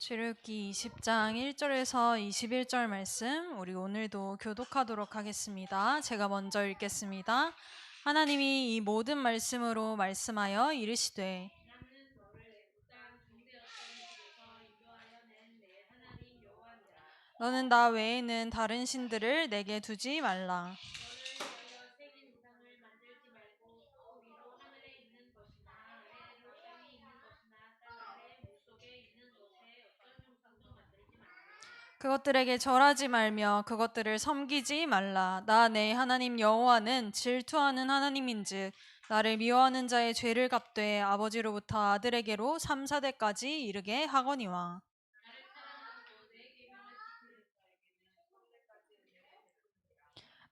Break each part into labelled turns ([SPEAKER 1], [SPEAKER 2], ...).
[SPEAKER 1] 출애굽기 20장 1절에서 21절 말씀 우리 오늘도 교독하도록 하겠습니다. 제가 먼저 읽겠습니다. 하나님이 이 모든 말씀으로 말씀하여 이르시되 너는 나 외에는 다른 신들을 내게 두지 말라. 그것들에게 절하지 말며 그것들을 섬기지 말라. 나 내 하나님 여호와는 질투하는 하나님인즉 나를 미워하는 자의 죄를 갚되 아버지로부터 아들에게로 3, 4대까지 이르게 하거니와.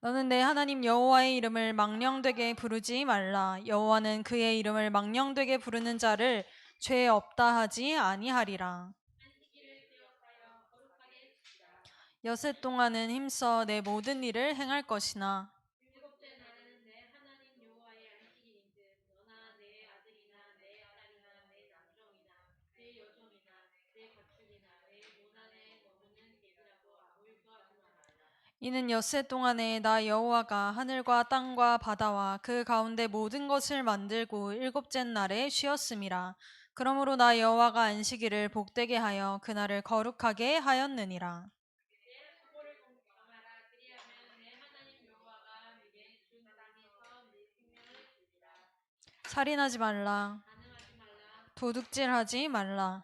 [SPEAKER 1] 너는 내 하나님 여호와의 이름을 망령되게 부르지 말라. 여호와는 그의 이름을 망령되게 부르는 자를 죄 없다 하지 아니하리라. 여섯 동안은 힘써 내 모든 일을 행할 것이나 이는 엿새 동안에 나 여호와가 하늘과 땅과 바다와 그 가운데 모든 것을 만들고 일곱째 날에 쉬었음이라. 그러므로 나 여호와가 안식일을 복되게 하여 그날을 거룩하게 하였느니라. 살인하지 말라. 도둑질하지 말라.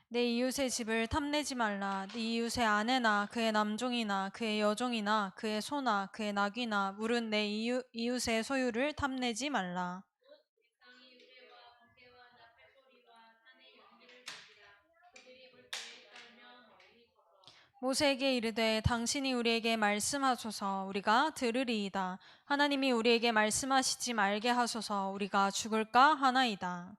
[SPEAKER 1] 내 이웃의 집을 탐내지 말라. 네 이웃의 아내나 그의 남종이나 그의 여종이나 그의 소나 그의 낙이나 물은 내 이웃의 소유를 탐내지 말라. 모세에게 이르되 당신이 우리에게 말씀하소서 우리가 들으리이다. 하나님이 우리에게 말씀하시지 말게 하소서 우리가 죽을까 하나이다.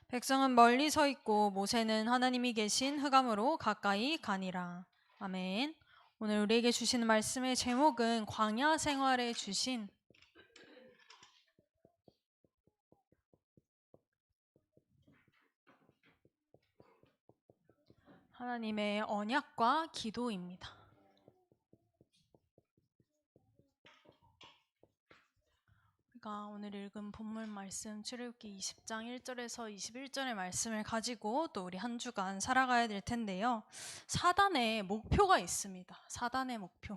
[SPEAKER 1] 백성은 멀리 서 있고 모세는 하나님이 계신 흑암으로 가까이 가니라. 아멘. 오늘 우리에게 주시는 말씀의 제목은 광야 생활에 주신 하나님의 언약과 기도입니다. 우리가 오늘 읽은 본문 말씀 출애굽기 20장 1절에서 21절의 말씀을 가지고 또 우리 한 주간 살아가야 될 텐데요. 사단의 목표가 있습니다. 사단의 목표.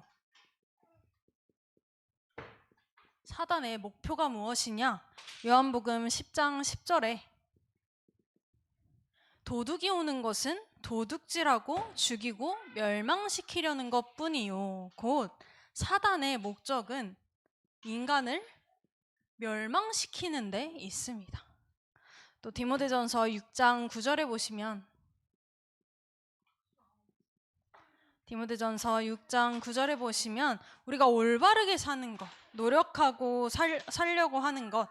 [SPEAKER 1] 사단의 목표가 무엇이냐? 요한복음 10장 10절에 도둑이 오는 것은 도둑질하고 죽이고 멸망시키려는 것뿐이요. 곧 사단의 목적은 인간을 멸망시키는 데 있습니다. 또 디모데전서 6장 9절에 보시면 디모데전서 6장 9절에 보시면 우리가 올바르게 사는 것, 노력하고 살려고 하는 것,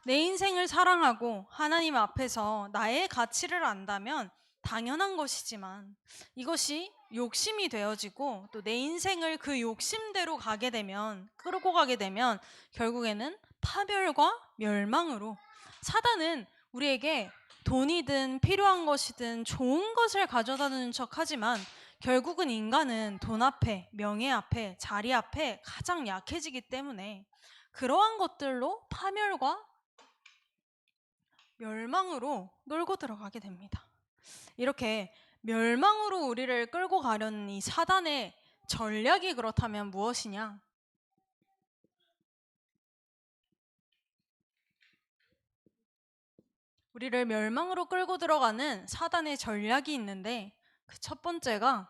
[SPEAKER 1] 내 인생을 사랑하고 하나님 앞에서 나의 가치를 안다면 당연한 것이지만 이것이 욕심이 되어지고 또 내 인생을 그 욕심대로 끌고 가게 되면 결국에는 파멸과 멸망으로 사단은 우리에게 돈이든 필요한 것이든 좋은 것을 가져다주는 척 하지만 결국은 인간은 돈 앞에, 명예 앞에, 자리 앞에 가장 약해지기 때문에 그러한 것들로 파멸과 멸망으로 놀고 들어가게 됩니다. 이렇게 멸망으로 우리를 끌고 가려는 이 사단의 전략이 그렇다면 무엇이냐? 우리를 멸망으로 끌고 들어가는 사단의 전략이 있는데 그 첫 번째가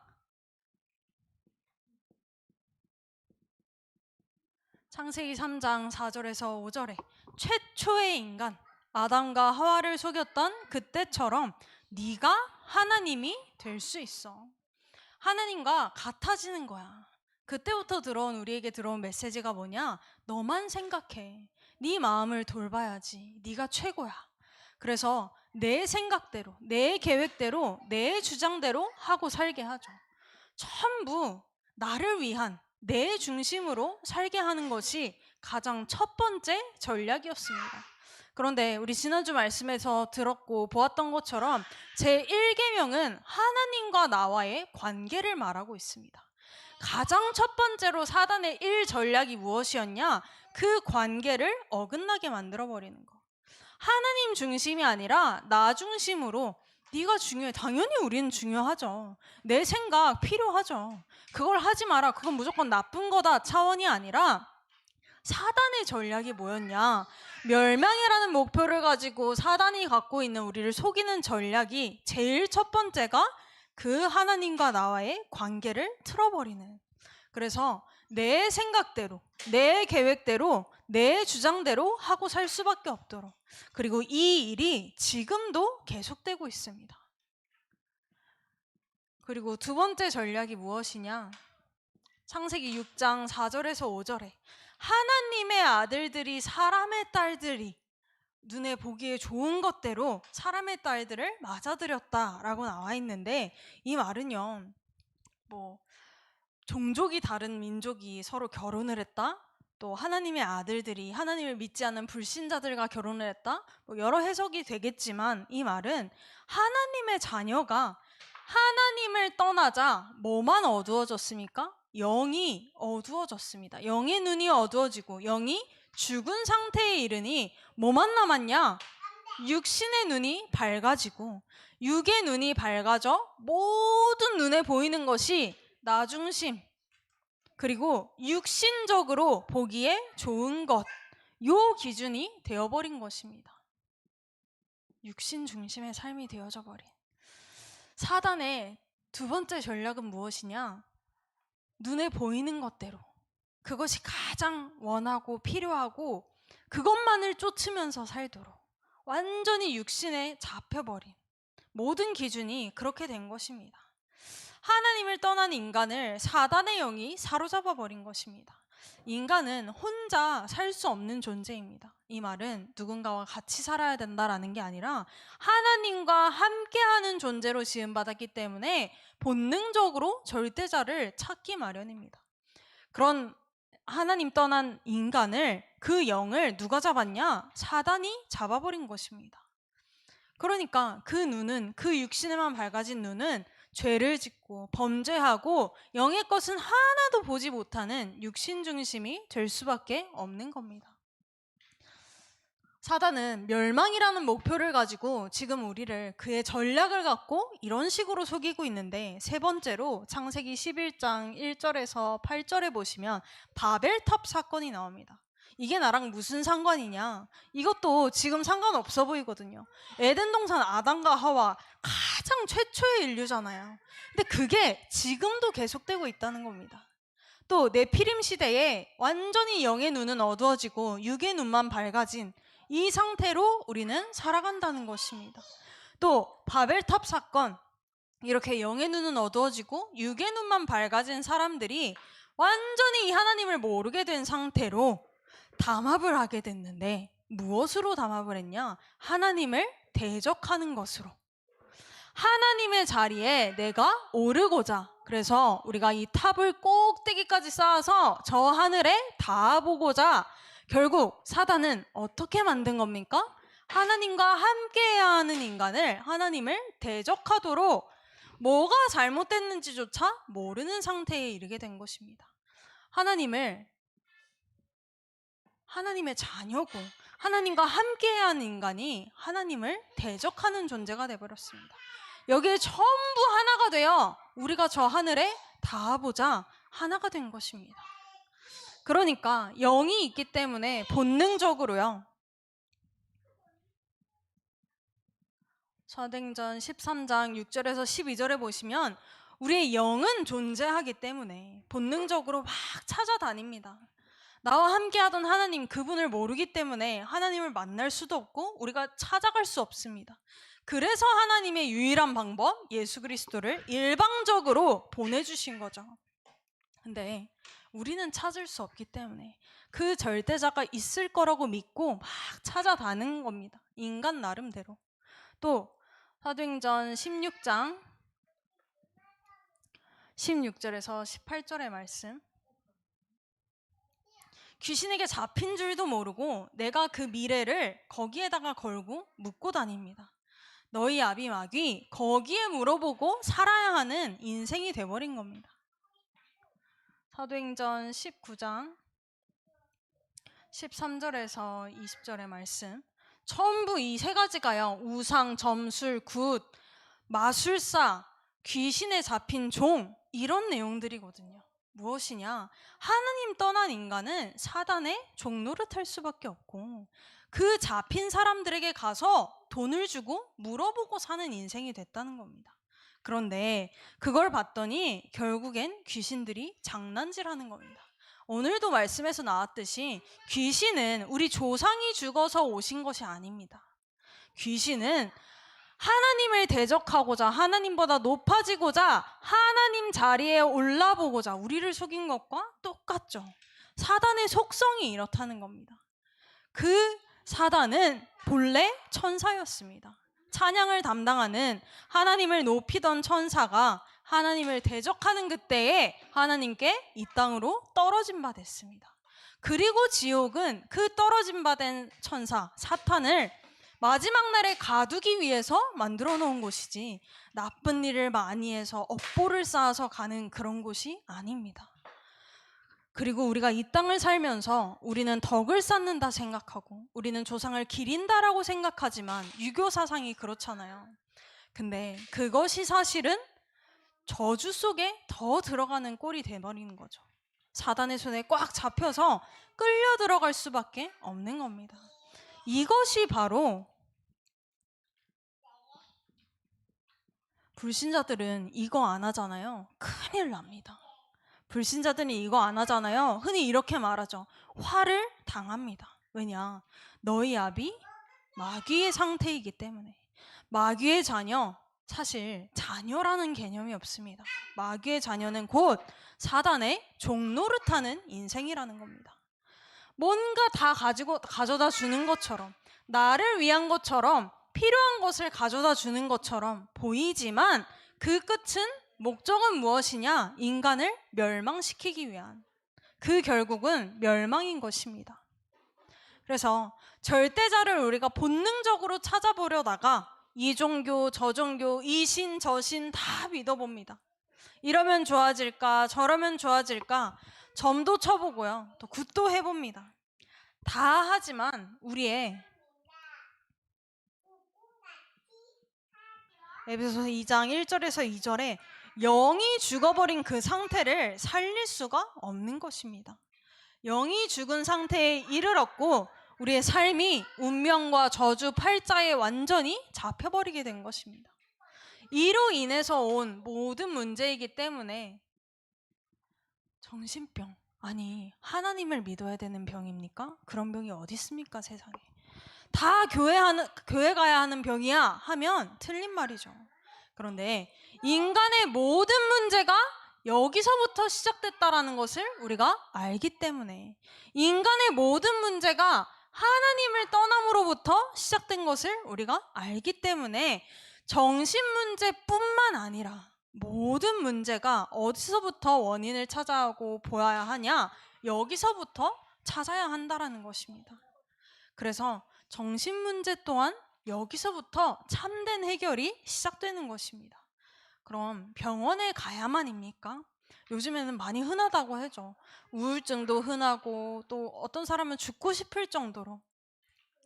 [SPEAKER 1] 창세기 3장 4절에서 5절에 최초의 인간 아담과 하와를 속였던 그때처럼 네가 하나님이 될 수 있어. 하나님과 같아지는 거야. 그때부터 우리에게 들어온 메시지가 뭐냐? 너만 생각해. 네 마음을 돌봐야지. 네가 최고야. 그래서 내 생각대로, 내 계획대로, 내 주장대로 하고 살게 하죠. 전부 나를 위한 내 중심으로 살게 하는 것이 가장 첫 번째 전략이었습니다. 그런데 우리 지난주 말씀에서 들었고 보았던 것처럼 제1계명은 하나님과 나와의 관계를 말하고 있습니다. 가장 첫 번째로 사단의 1전략이 무엇이었냐? 그 관계를 어긋나게 만들어버리는 거. 하나님 중심이 아니라 나 중심으로 네가 중요해. 당연히 우리는 중요하죠. 내 생각 필요하죠. 그걸 하지 마라. 그건 무조건 나쁜 거다 차원이 아니라 사단의 전략이 뭐였냐? 멸망이라는 목표를 가지고 사단이 갖고 있는 우리를 속이는 전략이 제일 첫 번째가 그 하나님과 나와의 관계를 틀어버리는. 그래서 내 생각대로, 내 계획대로, 내 주장대로 하고 살 수밖에 없도록. 그리고 이 일이 지금도 계속되고 있습니다. 그리고 두 번째 전략이 무엇이냐? 창세기 6장 4절에서 5절에 하나님의 아들들이 사람의 딸들이 눈에 보기에 좋은 것대로 사람의 딸들을 맞아들였다라고 나와 있는데, 이 말은요, 종족이 다른 민족이 서로 결혼을 했다, 또 하나님의 아들들이 하나님을 믿지 않는 불신자들과 결혼을 했다, 여러 해석이 되겠지만, 이 말은 하나님의 자녀가 하나님을 떠나자 뭐만 어두워졌습니까? 영이 어두워졌습니다. 영의 눈이 어두워지고 영이 죽은 상태에 이르니 뭐만 남았냐? 육신의 눈이 밝아지고, 육의 눈이 밝아져 모든 눈에 보이는 것이 나 중심, 그리고 육신적으로 보기에 좋은 것, 요 기준이 되어버린 것입니다. 육신 중심의 삶이 되어져 버린. 사단의 두 번째 전략은 무엇이냐? 눈에 보이는 것대로, 그것이 가장 원하고 필요하고 그것만을 쫓으면서 살도록 완전히 육신에 잡혀버린 모든 기준이 그렇게 된 것입니다. 하나님을 떠난 인간을 사단의 영이 사로잡아 버린 것입니다. 인간은 혼자 살 수 없는 존재입니다. 이 말은 누군가와 같이 살아야 된다라는 게 아니라 하나님과 함께하는 존재로 지음받았기 때문에 본능적으로 절대자를 찾기 마련입니다. 그런 하나님 떠난 인간을, 그 영을 누가 잡았냐? 사단이 잡아버린 것입니다. 그러니까 그 눈은, 그 육신에만 밝아진 눈은 죄를 짓고 범죄하고 영의 것은 하나도 보지 못하는 육신 중심이 될 수밖에 없는 겁니다. 사단은 멸망이라는 목표를 가지고 지금 우리를 그의 전략을 갖고 이런 식으로 속이고 있는데, 세 번째로 창세기 11장 1절에서 8절에 보시면 바벨탑 사건이 나옵니다. 이게 나랑 무슨 상관이냐? 이것도 지금 상관없어 보이거든요. 에덴 동산 아담과 하와 가장 최초의 인류잖아요. 근데 그게 지금도 계속되고 있다는 겁니다. 또 네피림 시대에 완전히 영의 눈은 어두워지고 육의 눈만 밝아진 이 상태로 우리는 살아간다는 것입니다. 또 바벨탑 사건, 이렇게 영의 눈은 어두워지고 육의 눈만 밝아진 사람들이 완전히 이 하나님을 모르게 된 상태로 담합을 하게 됐는데, 무엇으로 담합을 했냐? 하나님을 대적하는 것으로. 하나님의 자리에 내가 오르고자, 그래서 우리가 이 탑을 꼭대기까지 쌓아서 저 하늘에 닿아보고자, 결국 사단은 어떻게 만든 겁니까? 하나님과 함께해야 하는 인간을 하나님을 대적하도록 뭐가 잘못됐는지조차 모르는 상태에 이르게 된 것입니다. 하나님의 자녀고 하나님과 함께해야 하는 인간이 하나님을 대적하는 존재가 되어버렸습니다. 여기에 전부 하나가 되어 우리가 저 하늘에 닿아보자 하나가 된 것입니다. 그러니까 영이 있기 때문에 본능적으로요, 사도행전 13장 6절에서 12절에 보시면 우리의 영은 존재하기 때문에 본능적으로 막 찾아다닙니다. 나와 함께하던 하나님, 그분을 모르기 때문에 하나님을 만날 수도 없고 우리가 찾아갈 수 없습니다. 그래서 하나님의 유일한 방법, 예수 그리스도를 일방적으로 보내주신 거죠. 근데 우리는 찾을 수 없기 때문에 그 절대자가 있을 거라고 믿고 막 찾아다니는 겁니다. 인간 나름대로. 또 사도행전 16장 16절에서 18절의 말씀. 귀신에게 잡힌 줄도 모르고 내가 그 미래를 거기에다가 걸고 묻고 다닙니다. 너희 아비 마귀 거기에 물어보고 살아야 하는 인생이 돼버린 겁니다. 사도행전 19장 13절에서 20절의 말씀. 전부 이 세 가지가요, 우상, 점술, 굿, 마술사, 귀신에 잡힌 종, 이런 내용들이거든요. 무엇이냐? 하나님 떠난 인간은 사단의 종노릇할 수밖에 없고 그 잡힌 사람들에게 가서 돈을 주고 물어보고 사는 인생이 됐다는 겁니다. 그런데 그걸 봤더니 결국엔 귀신들이 장난질하는 겁니다. 오늘도 말씀에서 나왔듯이 귀신은 우리 조상이 죽어서 오신 것이 아닙니다. 귀신은 하나님을 대적하고자, 하나님보다 높아지고자, 하나님 자리에 올라보고자 우리를 속인 것과 똑같죠. 사단의 속성이 이렇다는 겁니다. 그 사단은 본래 천사였습니다. 찬양을 담당하는, 하나님을 높이던 천사가 하나님을 대적하는 그때에 하나님께 이 땅으로 떨어진 바 됐습니다. 그리고 지옥은 그 떨어진 바 된 천사 사탄을 마지막 날에 가두기 위해서 만들어 놓은 곳이지 나쁜 일을 많이 해서 업보를 쌓아서 가는 그런 곳이 아닙니다. 그리고 우리가 이 땅을 살면서 우리는 덕을 쌓는다 생각하고 우리는 조상을 기린다라고 생각하지만 유교 사상이 그렇잖아요. 근데 그것이 사실은 저주 속에 더 들어가는 꼴이 돼버리는 거죠. 사단의 손에 꽉 잡혀서 끌려 들어갈 수밖에 없는 겁니다. 이것이 바로 불신자들은 이거 안 하잖아요. 큰일 납니다. 불신자들은 이거 안 하잖아요. 흔히 이렇게 말하죠. 화를 당합니다. 왜냐? 너희 아비 마귀의 상태이기 때문에. 마귀의 자녀, 사실 자녀라는 개념이 없습니다. 마귀의 자녀는 곧 사단의 종노릇하는 인생이라는 겁니다. 뭔가 다 가져다 주는 것처럼, 나를 위한 것처럼, 필요한 것을 가져다 주는 것처럼 보이지만 그 끝은, 목적은 무엇이냐? 인간을 멸망시키기 위한, 그 결국은 멸망인 것입니다. 그래서 절대자를 우리가 본능적으로 찾아보려다가 이 종교 저 종교, 이 신 저 신 다 믿어봅니다. 이러면 좋아질까 저러면 좋아질까 점도 쳐보고요, 또 굿도 해봅니다. 다 하지만 우리의 에베소서 2장 1절에서 2절에 영이 죽어버린 그 상태를 살릴 수가 없는 것입니다. 영이 죽은 상태에 이르렀고 우리의 삶이 운명과 저주 팔자에 완전히 잡혀버리게 된 것입니다. 이로 인해서 온 모든 문제이기 때문에 정신병, 아니 하나님을 믿어야 되는 병입니까? 그런 병이 어디 있습니까, 세상에. 다 교회 가야 하는 병이야 하면 틀린 말이죠. 그런데 인간의 모든 문제가 여기서부터 시작됐다라는 것을 우리가 알기 때문에, 인간의 모든 문제가 하나님을 떠남으로부터 시작된 것을 우리가 알기 때문에 정신 문제뿐만 아니라 모든 문제가 어디서부터 원인을 찾아오고 보아야 하냐? 여기서부터 찾아야 한다라는 것입니다. 그래서 정신 문제 또한 여기서부터 참된 해결이 시작되는 것입니다. 그럼 병원에 가야만입니까? 요즘에는 많이 흔하다고 하죠. 우울증도 흔하고 또 어떤 사람은 죽고 싶을 정도로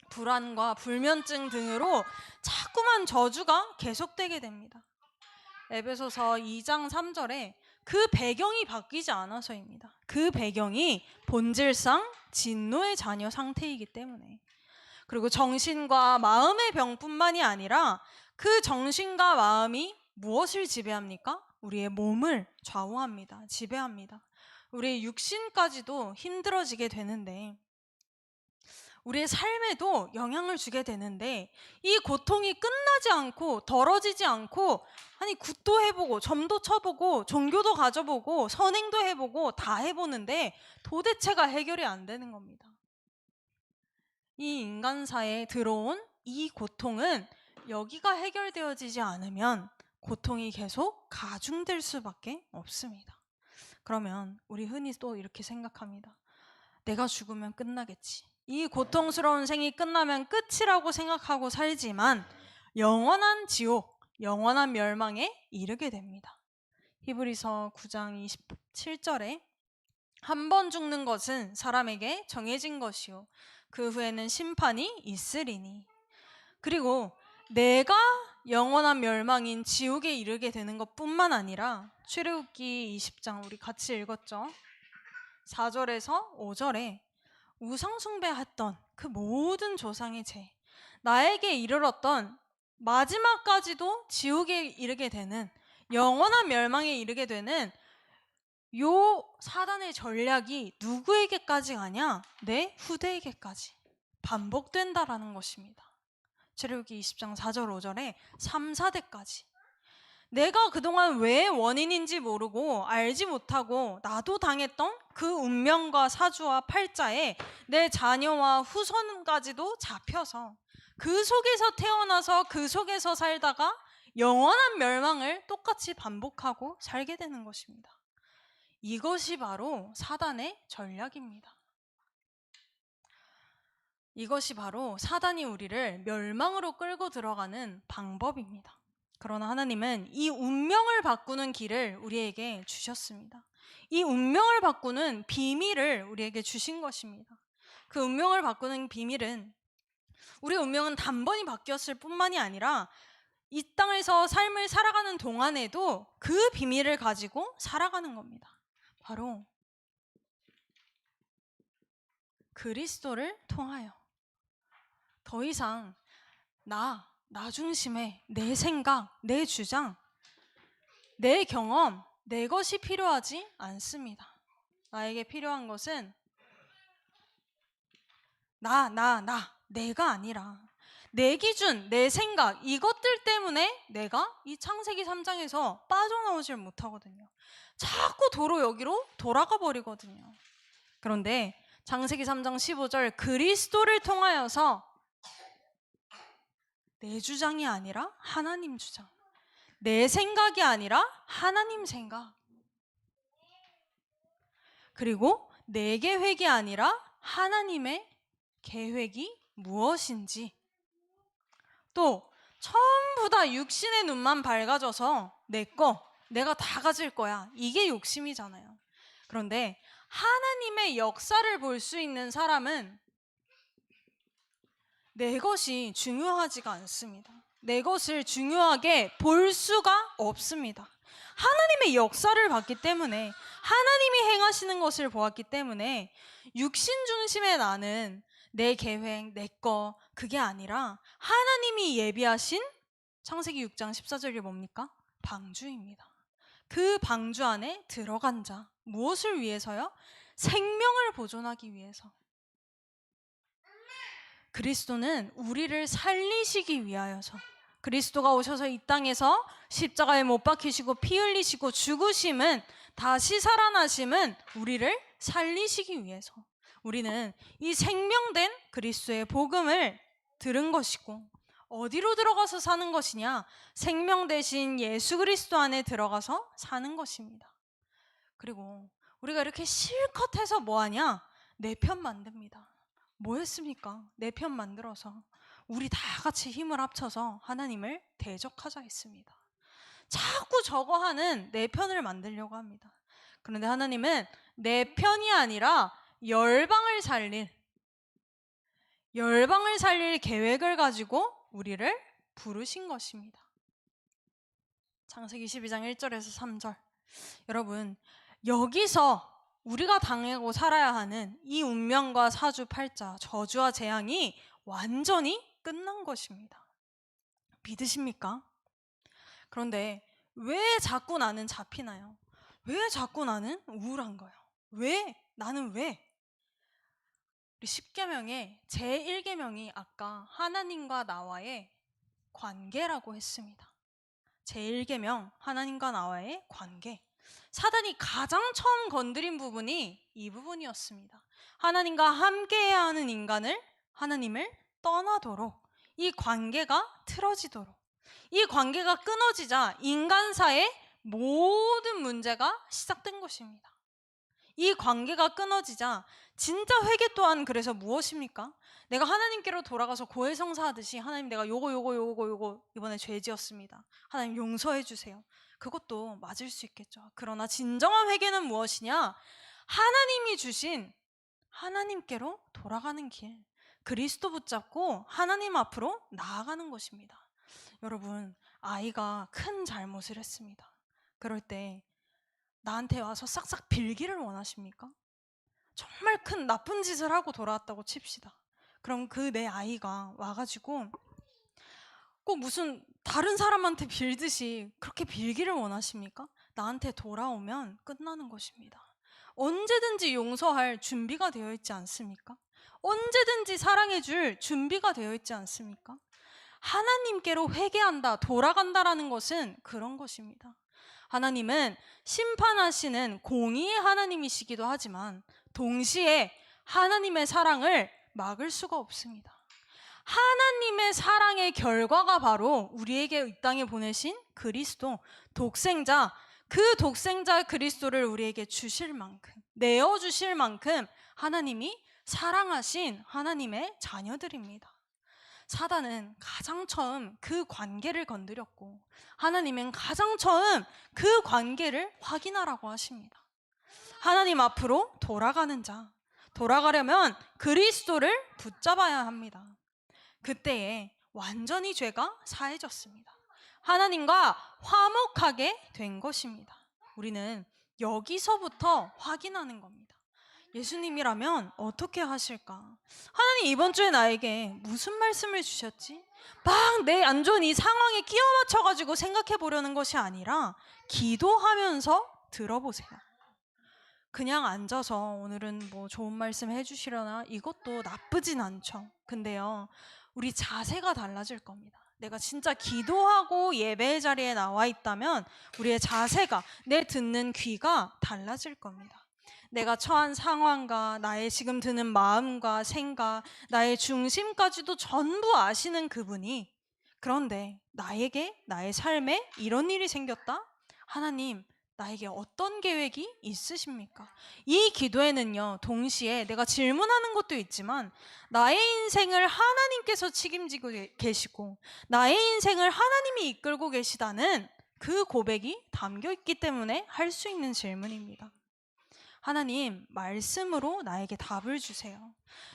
[SPEAKER 1] 불안과 불면증 등으로 자꾸만 저주가 계속되게 됩니다. 에베소서 2장 3절에 그 배경이 바뀌지 않아서입니다. 그 배경이 본질상 진노의 자녀 상태이기 때문에. 그리고 정신과 마음의 병뿐만이 아니라 그 정신과 마음이 무엇을 지배합니까? 우리의 몸을 좌우합니다. 지배합니다. 우리의 육신까지도 힘들어지게 되는데, 우리의 삶에도 영향을 주게 되는데, 이 고통이 끝나지 않고 덜어지지 않고, 아니 굿도 해보고 점도 쳐보고 종교도 가져보고 선행도 해보고 다 해보는데 도대체가 해결이 안 되는 겁니다. 이 인간사에 들어온 이 고통은 여기가 해결되어지지 않으면 고통이 계속 가중될 수밖에 없습니다. 그러면 우리 흔히 또 이렇게 생각합니다. 내가 죽으면 끝나겠지. 이 고통스러운 생이 끝나면 끝이라고 생각하고 살지만 영원한 지옥, 영원한 멸망에 이르게 됩니다. 히브리서 9장 27절에 한 번 죽는 것은 사람에게 정해진 것이요 그 후에는 심판이 있으리니. 그리고 내가 영원한 멸망인 지옥에 이르게 되는 것뿐만 아니라 출애굽기 20장 우리 같이 읽었죠. 4절에서 5절에 우상 숭배했던 그 모든 조상의 죄, 나에게 이르렀던 마지막까지도 지옥에 이르게 되는 영원한 멸망에 이르게 되는 요 사단의 전략이 누구에게까지 가냐? 내 후대에게까지 반복된다라는 것입니다. 출애굽기 20장 4절 5절에 3, 4대까지 내가 그동안 왜 원인인지 모르고 알지 못하고 나도 당했던 그 운명과 사주와 팔자에 내 자녀와 후손까지도 잡혀서 그 속에서 태어나서 그 속에서 살다가 영원한 멸망을 똑같이 반복하고 살게 되는 것입니다. 이것이 바로 사단의 전략입니다. 이것이 바로 사단이 우리를 멸망으로 끌고 들어가는 방법입니다. 그러나 하나님은 이 운명을 바꾸는 길을 우리에게 주셨습니다. 이 운명을 바꾸는 비밀을 우리에게 주신 것입니다. 그 운명을 바꾸는 비밀은 우리의 운명은 단번에 바뀌었을 뿐만이 아니라 이 땅에서 삶을 살아가는 동안에도 그 비밀을 가지고 살아가는 겁니다. 바로 그리스도를 통하여 더 이상 나 중심의 내 생각, 내 주장, 내 경험, 내 것이 필요하지 않습니다. 나에게 필요한 것은 내가 아니라 내 기준, 내 생각, 이것들 때문에 내가 이 창세기 3장에서 빠져나오질 못하거든요. 자꾸 도로 여기로 돌아가 버리거든요. 그런데 창세기 3장 15절 그리스도를 통하여서 내 주장이 아니라 하나님 주장, 내 생각이 아니라 하나님 생각, 그리고 내 계획이 아니라 하나님의 계획이 무엇인지, 또 전부 다 육신의 눈만 밝아져서 내가 다 가질 거야, 이게 욕심이잖아요. 그런데 하나님의 역사를 볼 수 있는 사람은 내 것이 중요하지가 않습니다. 내 것을 중요하게 볼 수가 없습니다. 하나님의 역사를 봤기 때문에, 하나님이 행하시는 것을 보았기 때문에 육신 중심의 나는 내 계획, 내 거, 그게 아니라 하나님이 예비하신 창세기 6장 14절이 뭡니까? 방주입니다. 그 방주 안에 들어간 자, 무엇을 위해서요? 생명을 보존하기 위해서. 그리스도는 우리를 살리시기 위하여서, 그리스도가 오셔서 이 땅에서 십자가에 못 박히시고 피 흘리시고 죽으심은, 다시 살아나심은 우리를 살리시기 위해서. 우리는 이 생명된 그리스도의 복음을 들은 것이고, 어디로 들어가서 사는 것이냐? 생명 대신 예수 그리스도 안에 들어가서 사는 것입니다. 그리고 우리가 이렇게 실컷 해서 뭐하냐? 내 편 만듭니다. 뭐 했습니까? 내 편 만들어서 우리 다 같이 힘을 합쳐서 하나님을 대적하자 했습니다. 자꾸 저거 하는 내 편을 만들려고 합니다. 그런데 하나님은 내 편이 아니라 열방을 살릴 계획을 가지고 우리를 부르신 것입니다. 창세기 12장 1절에서 3절. 여러분, 여기서 우리가 당하고 살아야 하는 이 운명과 사주 팔자, 저주와 재앙이 완전히 끝난 것입니다. 믿으십니까? 그런데 왜 자꾸 나는 잡히나요? 왜 자꾸 나는 우울한가요? 나는 왜? 우리 10계명의 제1계명이 아까 하나님과 나와의 관계라고 했습니다. 제1계명, 하나님과 나와의 관계. 사단이 가장 처음 건드린 부분이 이 부분이었습니다. 하나님과 함께해야 하는 인간을, 하나님을 떠나도록, 이 관계가 틀어지도록, 이 관계가 끊어지자 인간사의 모든 문제가 시작된 것입니다. 이 관계가 끊어지자 진짜 회개 또한 그래서 무엇입니까? 내가 하나님께로 돌아가서 고해성사하듯이 하나님 내가 요거 이번에 죄 지었습니다. 하나님 용서해 주세요. 그것도 맞을 수 있겠죠. 그러나 진정한 회개는 무엇이냐? 하나님이 주신 하나님께로 돌아가는 길, 그리스도 붙잡고 하나님 앞으로 나아가는 것입니다. 여러분, 아이가 큰 잘못을 했습니다. 그럴 때 나한테 와서 싹싹 빌기를 원하십니까? 정말 큰 나쁜 짓을 하고 돌아왔다고 칩시다. 그럼 그 내 아이가 와가지고 꼭 무슨 다른 사람한테 빌듯이 그렇게 빌기를 원하십니까? 나한테 돌아오면 끝나는 것입니다. 언제든지 용서할 준비가 되어 있지 않습니까? 언제든지 사랑해줄 준비가 되어 있지 않습니까? 하나님께로 회개한다, 돌아간다라는 것은 그런 것입니다. 하나님은 심판하시는 공의의 하나님이시기도 하지만 동시에 하나님의 사랑을 막을 수가 없습니다. 하나님의 사랑의 결과가 바로 우리에게 이 땅에 보내신 그리스도, 독생자, 그 독생자 그리스도를 우리에게 주실 만큼, 내어주실 만큼 하나님이 사랑하신 하나님의 자녀들입니다. 사단은 가장 처음 그 관계를 건드렸고 하나님은 가장 처음 그 관계를 확인하라고 하십니다. 하나님 앞으로 돌아가는 자, 돌아가려면 그리스도를 붙잡아야 합니다. 그때에 완전히 죄가 사해졌습니다. 하나님과 화목하게 된 것입니다. 우리는 여기서부터 확인하는 겁니다. 예수님이라면 어떻게 하실까? 하나님 이번 주에 나에게 무슨 말씀을 주셨지? 막 내 안 좋은 이 상황에 끼워 맞춰가지고 생각해 보려는 것이 아니라 기도하면서 들어보세요. 그냥 앉아서 오늘은 뭐 좋은 말씀 해주시려나 이것도 나쁘진 않죠. 근데요, 우리 자세가 달라질 겁니다. 내가 진짜 기도하고 예배의 자리에 나와 있다면 우리의 자세가, 내 듣는 귀가 달라질 겁니다. 내가 처한 상황과 나의 지금 드는 마음과 생각, 나의 중심까지도 전부 아시는 그분이, 그런데 나에게, 나의 삶에 이런 일이 생겼다? 하나님, 나에게 어떤 계획이 있으십니까? 이 기도에는요, 동시에 내가 질문하는 것도 있지만 나의 인생을 하나님께서 책임지고 계시고 나의 인생을 하나님이 이끌고 계시다는 그 고백이 담겨 있기 때문에 할 수 있는 질문입니다. 하나님, 말씀으로 나에게 답을 주세요.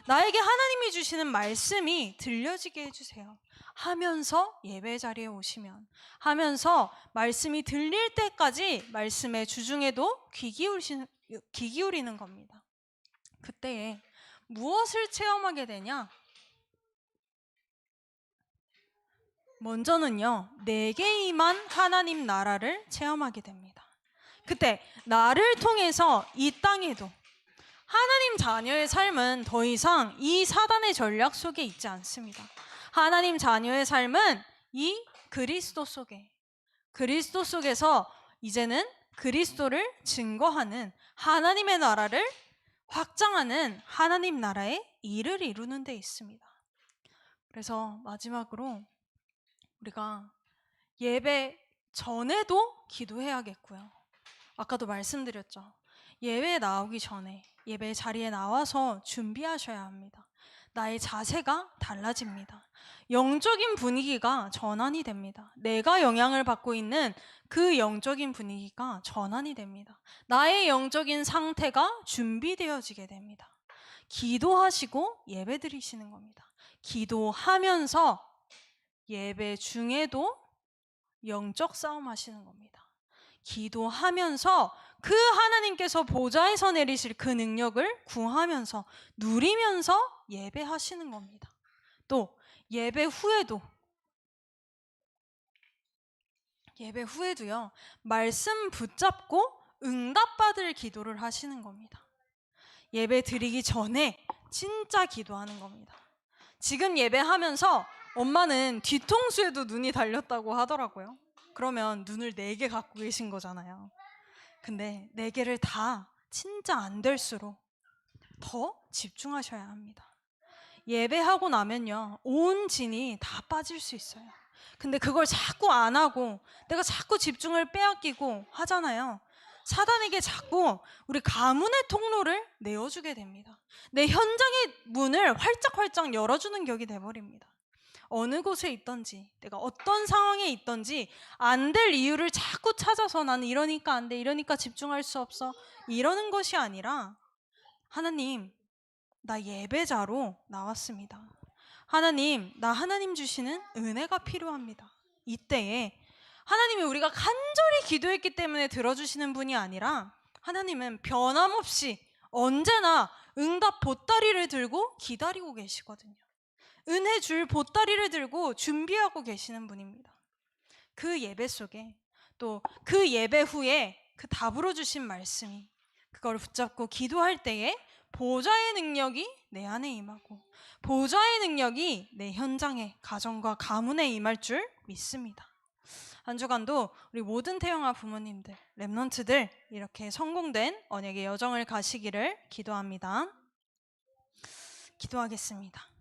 [SPEAKER 1] 나에게 하나님이 주시는 말씀이 들려지게 해주세요. 하면서 예배 자리에 오시면, 하면서 말씀이 들릴 때까지 말씀에 주중에도 귀 기울이는 겁니다. 그때에 무엇을 체험하게 되냐? 먼저는요, 내게 임한 하나님 나라를 체험하게 됩니다. 그때 나를 통해서 이 땅에도 하나님 자녀의 삶은 더 이상 이 사단의 전략 속에 있지 않습니다. 하나님 자녀의 삶은 이 그리스도 속에서 이제는 그리스도를 증거하는 하나님의 나라를 확장하는 하나님 나라의 일을 이루는 데 있습니다. 그래서 마지막으로 우리가 예배 전에도 기도해야겠고요. 아까도 말씀드렸죠. 예배에 나오기 전에 예배 자리에 나와서 준비하셔야 합니다. 나의 자세가 달라집니다. 영적인 분위기가 전환이 됩니다. 내가 영향을 받고 있는 그 영적인 분위기가 전환이 됩니다. 나의 영적인 상태가 준비되어지게 됩니다. 기도하시고 예배 드리시는 겁니다. 기도하면서 예배 중에도 영적 싸움 하시는 겁니다. 기도하면서 그 하나님께서 보좌에서 내리실 그 능력을 구하면서 누리면서 예배하시는 겁니다. 또 예배 후에도요, 말씀 붙잡고 응답받을 기도를 하시는 겁니다. 예배 드리기 전에 진짜 기도하는 겁니다. 지금 예배하면서 엄마는 뒤통수에도 눈이 달렸다고 하더라고요. 그러면 눈을 4개 갖고 계신 거잖아요. 근데 4개를 다 진짜 안 될수록 더 집중하셔야 합니다. 예배하고 나면요, 온 진이 다 빠질 수 있어요. 근데 그걸 자꾸 안 하고 내가 자꾸 집중을 빼앗기고 하잖아요. 사단에게 자꾸 우리 가문의 통로를 내어주게 됩니다. 내 현장의 문을 활짝활짝 열어주는 격이 돼버립니다. 어느 곳에 있던지, 내가 어떤 상황에 있던지 안 될 이유를 자꾸 찾아서 나는 이러니까 안 돼, 이러니까 집중할 수 없어, 이러는 것이 아니라 하나님, 나 예배자로 나왔습니다. 하나님, 나 하나님 주시는 은혜가 필요합니다. 이때에 하나님이 우리가 간절히 기도했기 때문에 들어주시는 분이 아니라 하나님은 변함없이 언제나 응답 보따리를 들고 기다리고 계시거든요. 은혜 줄 보따리를 들고 준비하고 계시는 분입니다. 그 예배 속에 또 그 예배 후에 그 답으로 주신 말씀이 그걸 붙잡고 기도할 때에 보좌의 능력이 내 안에 임하고 보좌의 능력이 내 현장에 가정과 가문에 임할 줄 믿습니다. 한 주간도 우리 모든 태영아 부모님들, 랩런트들 이렇게 성공된 언약의 여정을 가시기를 기도합니다. 기도하겠습니다.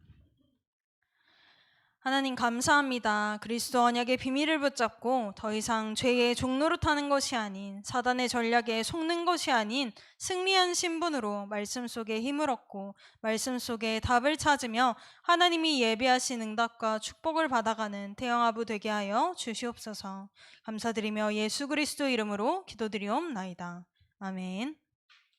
[SPEAKER 1] 하나님 감사합니다. 그리스도 언약의 비밀을 붙잡고 더 이상 죄의 종로로 타는 것이 아닌 사단의 전략에 속는 것이 아닌 승리한 신분으로 말씀 속에 힘을 얻고 말씀 속에 답을 찾으며 하나님이 예비하신 응답과 축복을 받아가는 태영아부 되게 하여 주시옵소서. 감사드리며 예수 그리스도 이름으로 기도드리옵나이다. 아멘.